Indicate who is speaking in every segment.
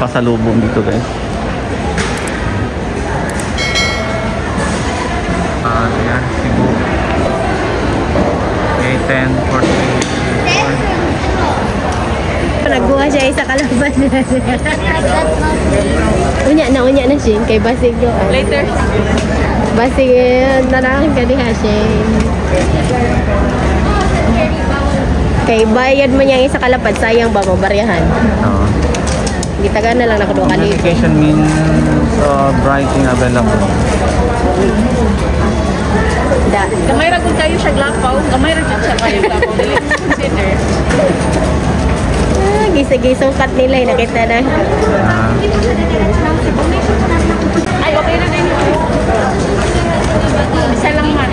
Speaker 1: pasalubong dito guys. Ayan, Cebu. Okay, 10:44.
Speaker 2: Nagbuha siya isa kalaban. Unya na siya kay basig do.
Speaker 3: Later.
Speaker 2: Basig nanahan ka diha siya. Kay bayad mo niya isa kalapad, sayang ba mabaryahan?
Speaker 1: Oo.
Speaker 2: Gitaga na lang nakaduha ka dito.
Speaker 1: Notification means writing available.
Speaker 2: Da.
Speaker 3: Gamay ra gud kayo siya glapaw. Gamay ra gud siya kayo glapaw. Dili consider.
Speaker 2: Gisa-gisong cut nila, nakita na.
Speaker 3: Ay, okay na din. Isa lang man.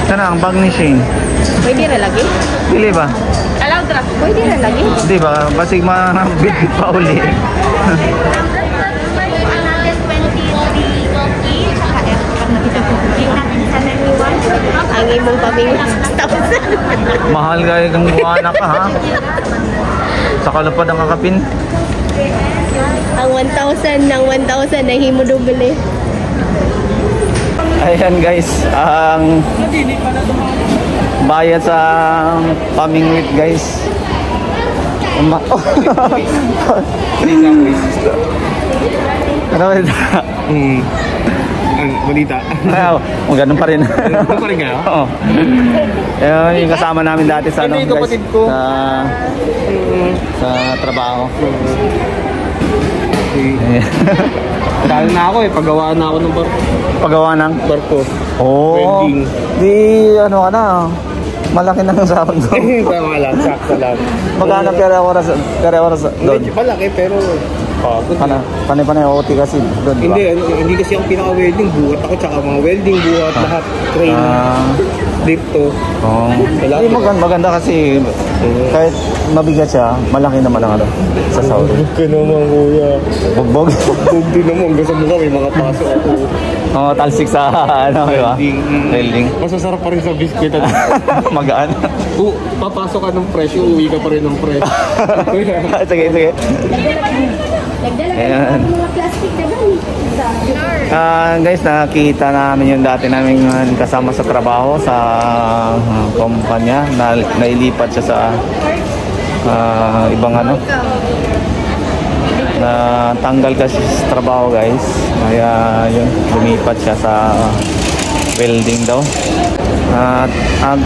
Speaker 1: Sana ang bag ni Shane.
Speaker 2: Pwede na lagi?
Speaker 1: Pili ba?
Speaker 3: Allowed ra.
Speaker 2: Pwede na lagi?
Speaker 1: Di ba? Basig mabili pa uli.
Speaker 2: Ang imong pamilya.
Speaker 1: Mahal gaya kang buwana ka ha. Sa kalapad ang kakapin.
Speaker 2: Ang 1,000 ng 1,000 na himo double eh.
Speaker 1: Ayan guys, ang bayad sa pamingwit guys. Ano ba ito?
Speaker 4: Balita.
Speaker 1: Ganun pa rin.
Speaker 4: Ganun pa rin kayo?
Speaker 1: Oo. Yung kasama namin dati sa ano guys, sa trabaho.
Speaker 4: Dahil na ako paggawa na ako ng barko.
Speaker 1: Paggawa ng?
Speaker 4: Barko.
Speaker 1: Oo.
Speaker 4: Welding.
Speaker 1: Di ano ka na, malaki na ang sahod doon.
Speaker 4: Tama lang, sakto lang.
Speaker 1: Magkano per oras doon?
Speaker 4: Medyo malaki pero pagod.
Speaker 1: Panay OT kasi doon, di ba?
Speaker 4: Hindi kasi ako pinaka-welding. Buhat ako tsaka mga welding, buhat, lahat. Train, dito.
Speaker 1: Oo. Hindi maganda kasi kahit mabigat siya, malaki naman ang ano sa sahod.
Speaker 4: Bugbog ka naman kuya.
Speaker 1: Bugbog?
Speaker 4: Bugbog din naman. Hanggang sa mukha may mga pasok ako.
Speaker 1: Oo, talsik sa ano, di ba? Welding.
Speaker 4: Masasarap pa rin sa biscuit.
Speaker 1: Magaan.
Speaker 4: Papasok ka ng fresh, uuwi ka pa rin ng fresh.
Speaker 1: Sige. Ayan. Guys, nakita namin yung dati namin kasama sa trabaho sa kumpanya na nailipat siya sa ibang ano na tanggal kasi sa trabaho guys, kaya yun, lumipat siya sa welding daw. At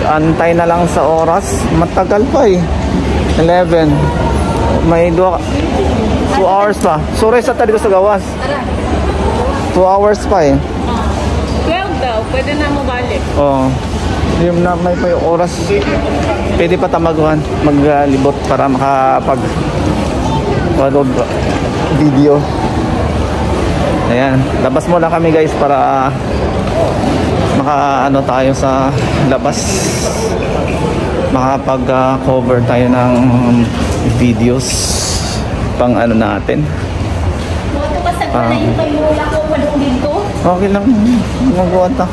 Speaker 1: antay na lang sa oras, matagal pa eh, 11, may 2 hours pa. Sorry sa dito sa gawas, 2 hours pa eh.
Speaker 3: 12 daw, pwede na mo balik.
Speaker 1: Oo. Yung na may pa yung oras. Pwede pa tamaguhan, maglibot para makapag video. Ayan, labas muna kami guys para maka ano tayo sa labas. Makapag cover tayo ng videos pang ano natin. Okay lang, magawa ta.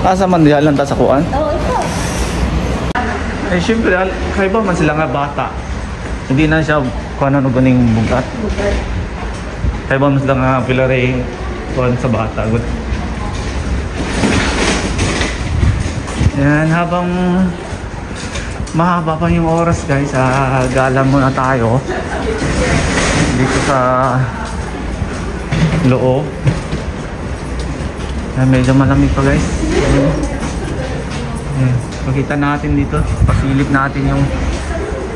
Speaker 1: Asa man diyan lang ta sa kuan?
Speaker 2: Oo, ito.
Speaker 1: Eh syempre, kaya ba man sila nga bata? Hindi na siya kung ano ganing bugat. Kaya ba man sila nga pilare kuan sa bata. Good. Yan, habang mahaba pa yung oras guys, gala muna tayo dito sa loob. Medyo malamig pa guys. Ayan. Makita natin dito, pasilip natin yung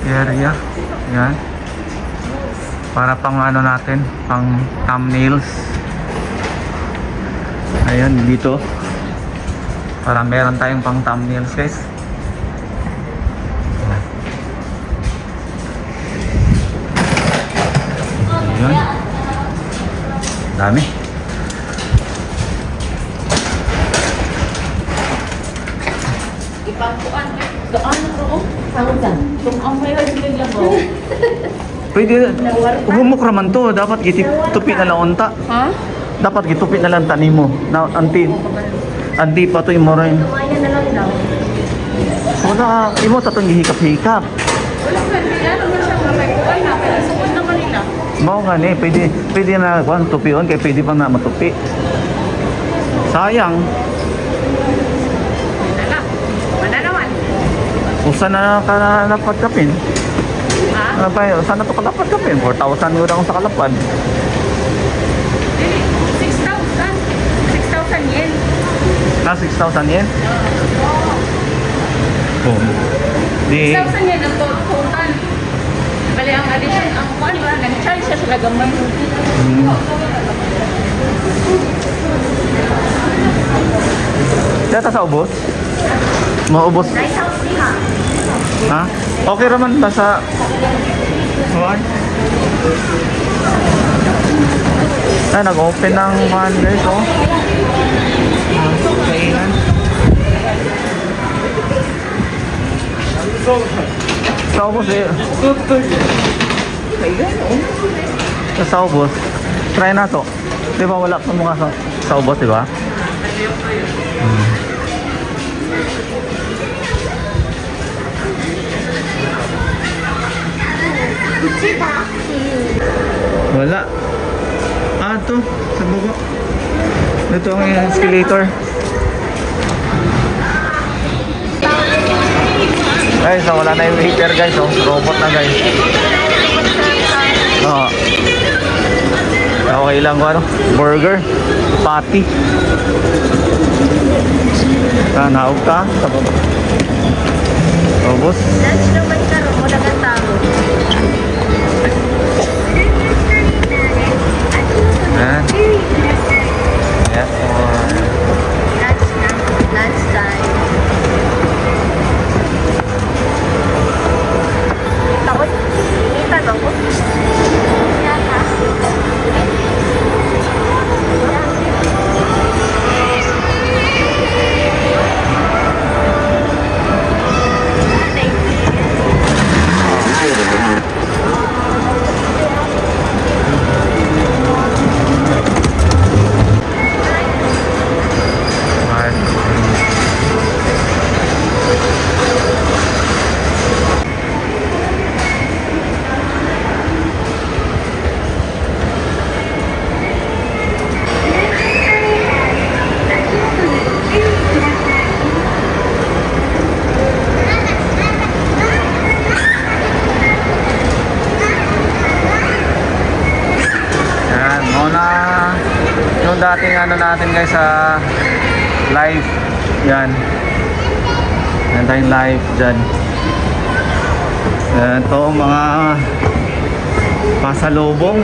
Speaker 1: area. Ayan. Para pang ano natin, pang thumbnails. Ayan dito. Para meron tayong pang thumbnails guys. Ayan. Dami.
Speaker 3: Ipangkuan. Doon na ro. Saan ka? Tung may ra din labaw.
Speaker 1: Pwede, humok raman to. Dapat gitupi na lang unta.
Speaker 3: Ha?
Speaker 1: Dapat gitupi na lang tani mo. Na, anti pa to yung moray.
Speaker 2: Kumain na lang daw.
Speaker 1: Wala, imo tatong gihikap-hikap.
Speaker 3: lang nga, ano na siya, may kuwan na, kaya sukod naman nila.
Speaker 1: Mao nga ni, pwede na kuan tupion kay pwede pa na matupi. Sayang.
Speaker 3: Wala. Wala naman.
Speaker 1: Usa na ka dapat kapin.
Speaker 3: Ha?
Speaker 1: Ano ba yun? Saan na ito kalapad kapin? 4,000 euro akong sa kalapad.
Speaker 3: Dili, 6,000. 6,000 yen.
Speaker 1: 6,000 yen? Oh. Di...
Speaker 3: 6,000 yen ang total. Bali ang addition, ang kuwan ba, nag-charge siya sa gamay.
Speaker 1: Data sa ubos? Maubos? Ha? Okay raman ba sa... Kuwan? Ay, nag-open ng kuwan guys, oh. Kainan. Sa ubos eh. Sa ubos. Try na to. Di ba wala pa mukha sa ubos, di ba? Wala. Ah, ito. Sa baba. Ito ang escalator. Guys, so wala na yung heater guys. Oh. Robot na guys. Oo. Okay lang ko ano. Burger. Patty. Tanaw ka. Sa baba. Robos.
Speaker 2: Lunch naman ka, mo na ka tao.
Speaker 1: Yan. Yes.
Speaker 2: Lunch na. Lunch time. Takot. Kita ba ko? Yata. Dating ano natin guys sa live yan tayong live dyan ito mga pasalubong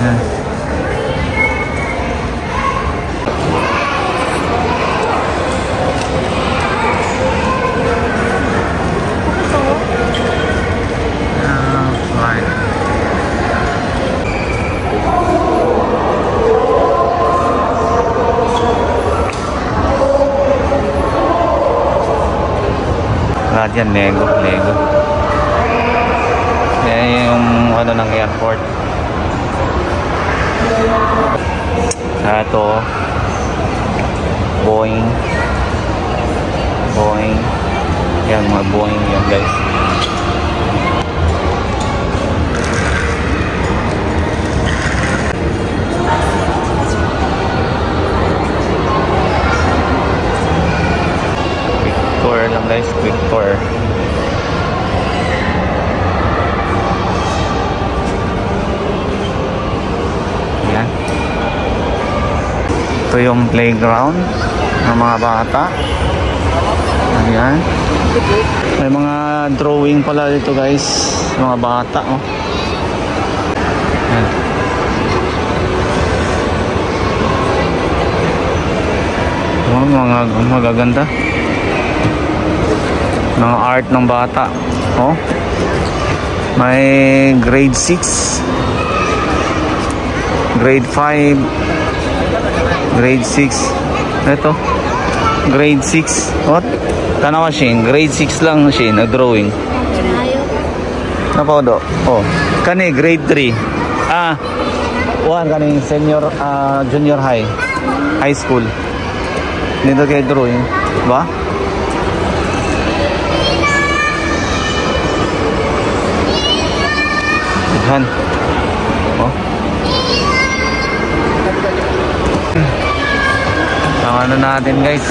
Speaker 2: yan. Yan, Lego. Yan yung ano ng airport. Ito Boeing. Yan, mga Boeing yan guys. Guys, quick tour. Yan. Ito yung playground ng mga bata. Ayan. May mga drawing pala dito guys, mga bata. Oh. Yan. Oh, mga magaganda. Mga art ng bata. Oh. May grade 6, grade 5, grade 6. Ito. Grade 6. What? Tanawa siya. Grade 6 lang siya nag-drawing. Napaudo. Oh. Kani grade 3. Kani senior junior high school. Nito kay drawing, ba? Yan. Oh. Ang ano natin guys.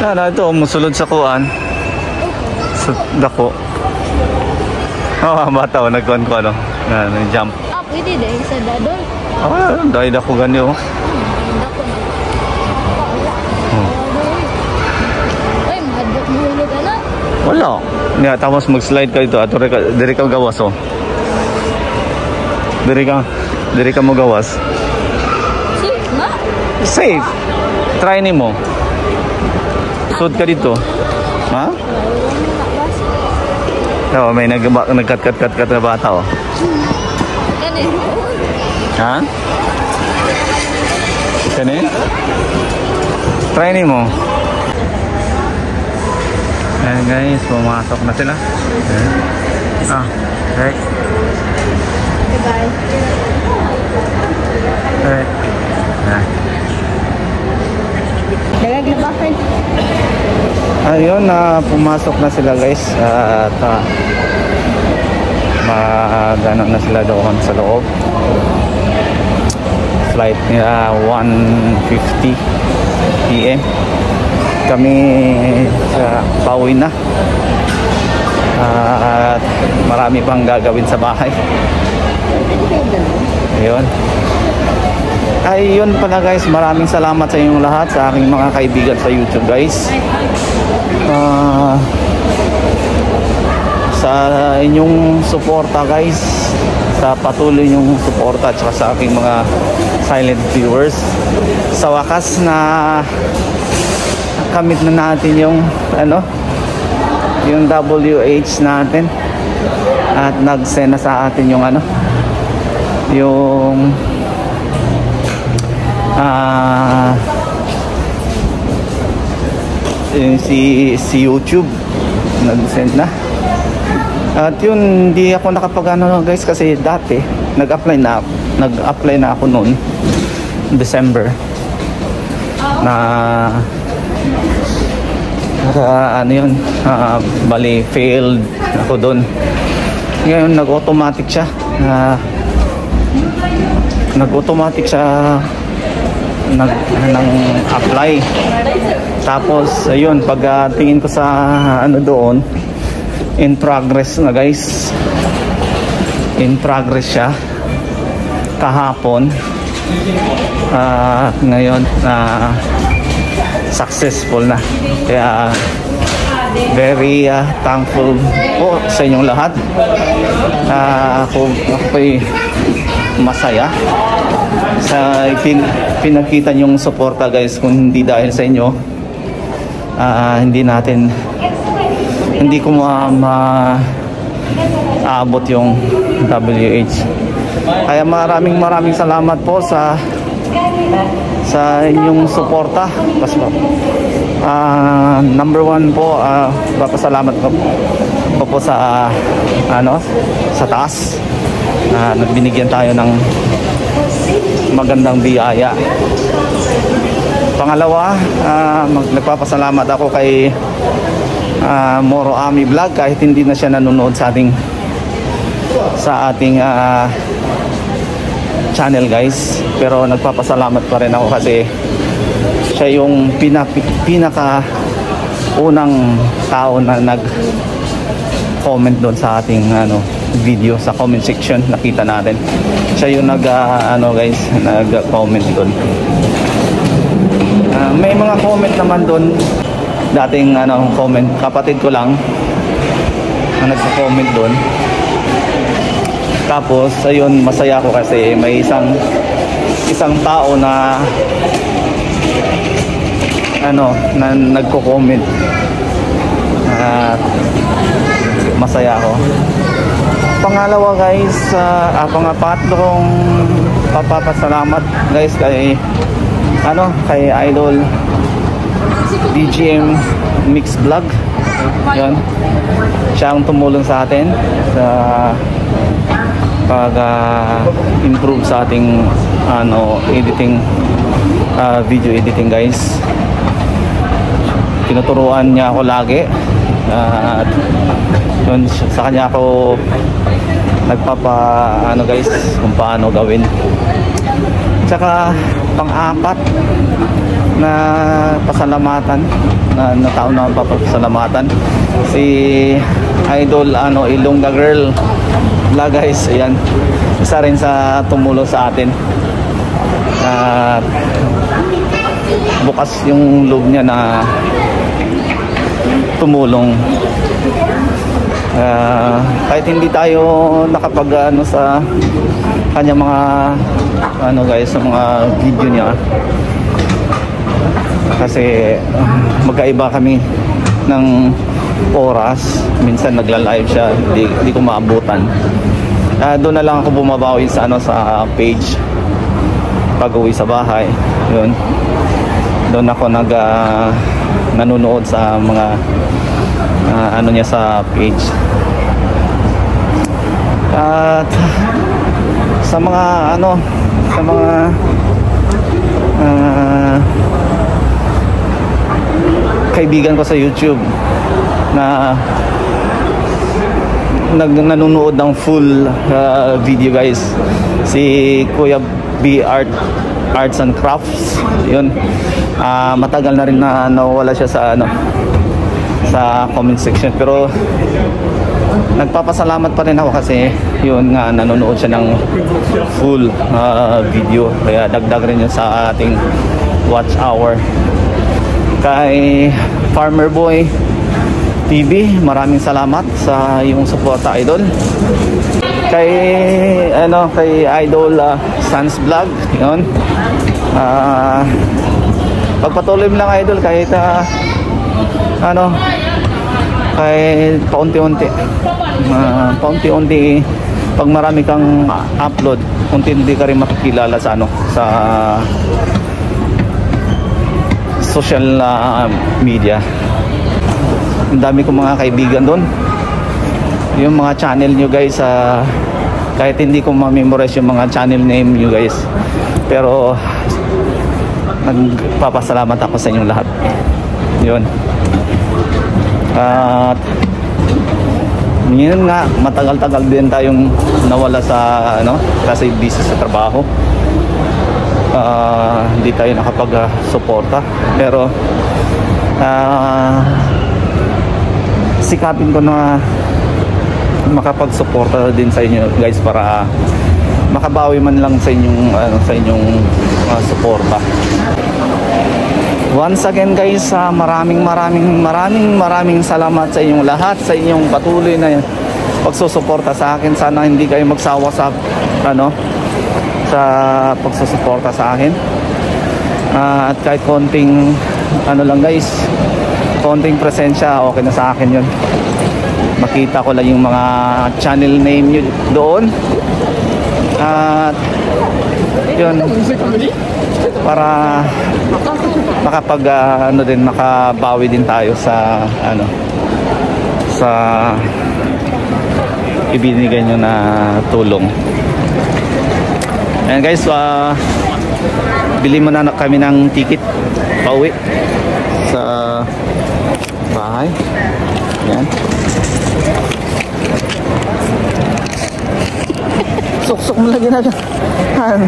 Speaker 2: Ano ito, musulod sa kuan. Sa dako. Oh, bata o nagkuhan ko ano. Jump.
Speaker 3: Ah, pwede dahil sa dadol.
Speaker 2: Dahil dako ganyo.
Speaker 3: Dako na. Ay, mahadlok mo hulog na.
Speaker 2: Wala. Nga, tapos mag-slide ka dito. Ato diri ka gawas oh. Diri ka mo gawas.
Speaker 3: Safe na.
Speaker 2: Safe. Try ni mo. Sud ka dito. Ha? No, may nagkat-kat na bata oh.
Speaker 3: Kanin.
Speaker 2: Ha? Kanin? Try ni mo. Ayan guys, pumasok na sila. Ah, right.
Speaker 3: Bye.
Speaker 2: Right. Ah.
Speaker 3: Dagaglabakan.
Speaker 2: Ayun, pumasok na sila guys. At magano na sila doon sa loob. Flight nila 1:50 PM. Kami pauwi na. At marami pang gagawin sa bahay. Ayun. Ayun pala guys, maraming salamat sa inyong lahat, sa aking mga kaibigan sa YouTube guys. Sa inyong suporta guys, sa patuloy inyong suporta at saka sa aking mga silent viewers. Sa wakas na kamit na natin yung yung WH natin at nag-send na sa atin yung yung si YouTube nag-send na. At yun, hindi ako nakapag-ano guys kasi dati nag-apply na ako noon December na bali failed ako doon. Ngayon nag-automatic siya nag-apply. Tapos ayun, pag tingin ko sa doon, in progress na guys. In progress siya kahapon. Ngayon successful na. Kaya very thankful po sa inyong lahat. Ako'y masaya sa pinakita nyong suporta guys. Kung hindi dahil sa inyo, hindi ko maabot yung WH. Kaya maraming salamat po sa inyong suporta. Number one po, papasalamat ko po sa sa taas. Nagbinigyan tayo ng magandang biyaya. Pangalawa, nagpapasalamat ako kay Moro Ami Vlog, kahit hindi na siya nanonood sa ating channel guys, pero nagpapasalamat pa rin ako kasi siya yung pinaka unang tao na nag-comment doon sa ating video, sa comment section. Nakita natin siya yung nag-comment doon. May mga comment naman doon dating comment, kapatid ko lang ang nagko-comment doon. Tapos ayun, masaya ako kasi may isang tao na na nagko-comment. Masaya ako. Pangalawa guys, pangapatlong papapasalamat guys kay Idol DGM Mix Vlog. Yan, siya ang tumulong sa atin sa pag improve sa ating editing
Speaker 1: video editing guys. Tinuturuan niya ako lagi. At yun, sa kanya ako ano guys, kung paano gawin. Tsaka pang-apat na pasalamatan na tao na papasalamatan, si Idol Ilongga Girl guys. Ayan, isa rin sa tumulong sa atin. Bukas yung loob niya na tumulong. Kahit hindi tayo nakapag sa kanya mga guys, sa mga video niya, kasi magkaiba kami ng oras. Minsan nagla-live siya, hindi ko maabutan. Doon na lang ako bumabawi sa sa page pag uwi sa bahay. Yun, doon ako nanonood sa mga niya sa page. At sa mga sa mga kaibigan ko sa YouTube na nanonood ng full video guys, si Kuya B Arts and Crafts. Yun, matagal na rin na nawala siya sa sa comment section, pero nagpapasalamat pa rin ako kasi yun nga, nanonood siya ng full video, kaya dagdag rin yun sa ating watch hour. Kay Farmer Boy TV, maraming salamat sa iyong suporta, Idol. Kay Idol Sans Vlog, yun, pagpatuloy mo lang, Idol, kahit kahit paunti-unti, pag marami kang upload, unti-unti ka rin makikilala sa sa social media. Ang dami kong mga kaibigan doon. Yung mga channel nyo guys, kahit hindi ko ma-memorize yung mga channel name nyo guys, pero nagpapasalamat ako sa inyong lahat. Yun. At yun nga, matagal-tagal din tayong nawala sa kasi busy sa trabaho. Hindi tayo nakapag-suporta, pero sikapin ko na makapag-suporta din sa inyo guys, para makabawi man lang sa inyong suporta. Once again guys, maraming salamat sa inyong lahat, sa inyong patuloy na pagsusuporta sa akin. Sana hindi kayo magsawa sa sa pagsusuporta sa akin. At kahit konting lang guys, konting presensya, okay na sa akin yun. Makita ko lang yung mga channel name nyo doon. At yun, para makapag makabawi din tayo sa sa ibinigay nyo na tulong. Ayan guys, bili muna kami ng ticket pauwi sa bahay. Ayan, sok-sok mo lagi na dyan.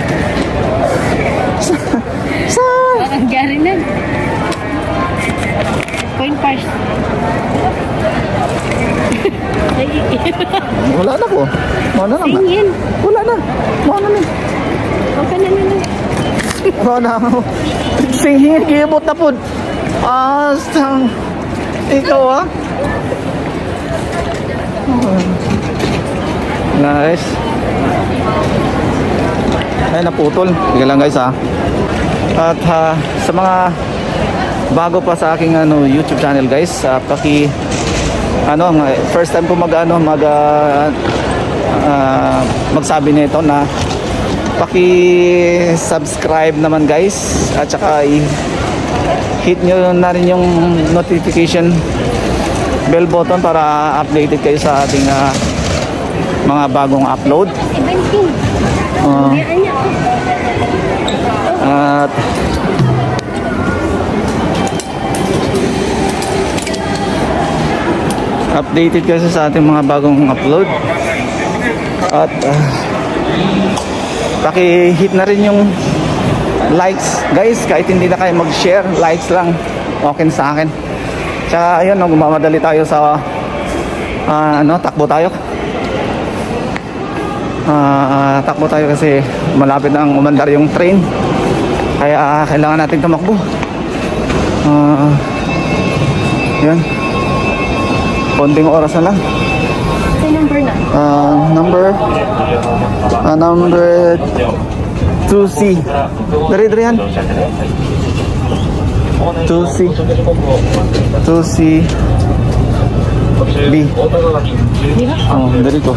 Speaker 3: Ang gari na. Coin pass.
Speaker 1: Wala na po. Wala na.
Speaker 3: Singin.
Speaker 1: Wala na. Wala na.
Speaker 3: Okay na na.
Speaker 1: Wala na. Singin, kiyabot na po. Astang. Ikaw Nice. Ay, naputol. Sige lang guys At sa mga bago pa sa aking YouTube channel guys, first time ko magsabi nito na paki-subscribe naman guys, at saka hit nyo na rin yung notification bell button para updated kayo sa ating mga bagong upload. At updated kasi sa ating mga bagong upload. At paki-hit na rin yung likes guys, kahit hindi na kayo mag-share, likes lang okay sa akin. Tsaka ayun, gumamadali tayo sa takbo tayo. Takbo tayo kasi malapit na umandar yung train, kaya kailangan natin tumakbo. Yan, konting oras na lang. Number 2C. Dari yan. 2C B. Oh, dari to.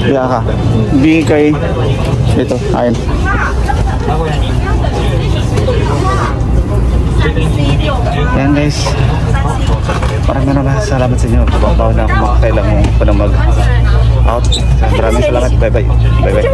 Speaker 1: Biya ka. B kay ito. Ayun. Yan guys. Maraming salamat sa inyo. Babaw na ako makakailangan pa na mag-out. Maraming salamat. Bye bye. Bye bye.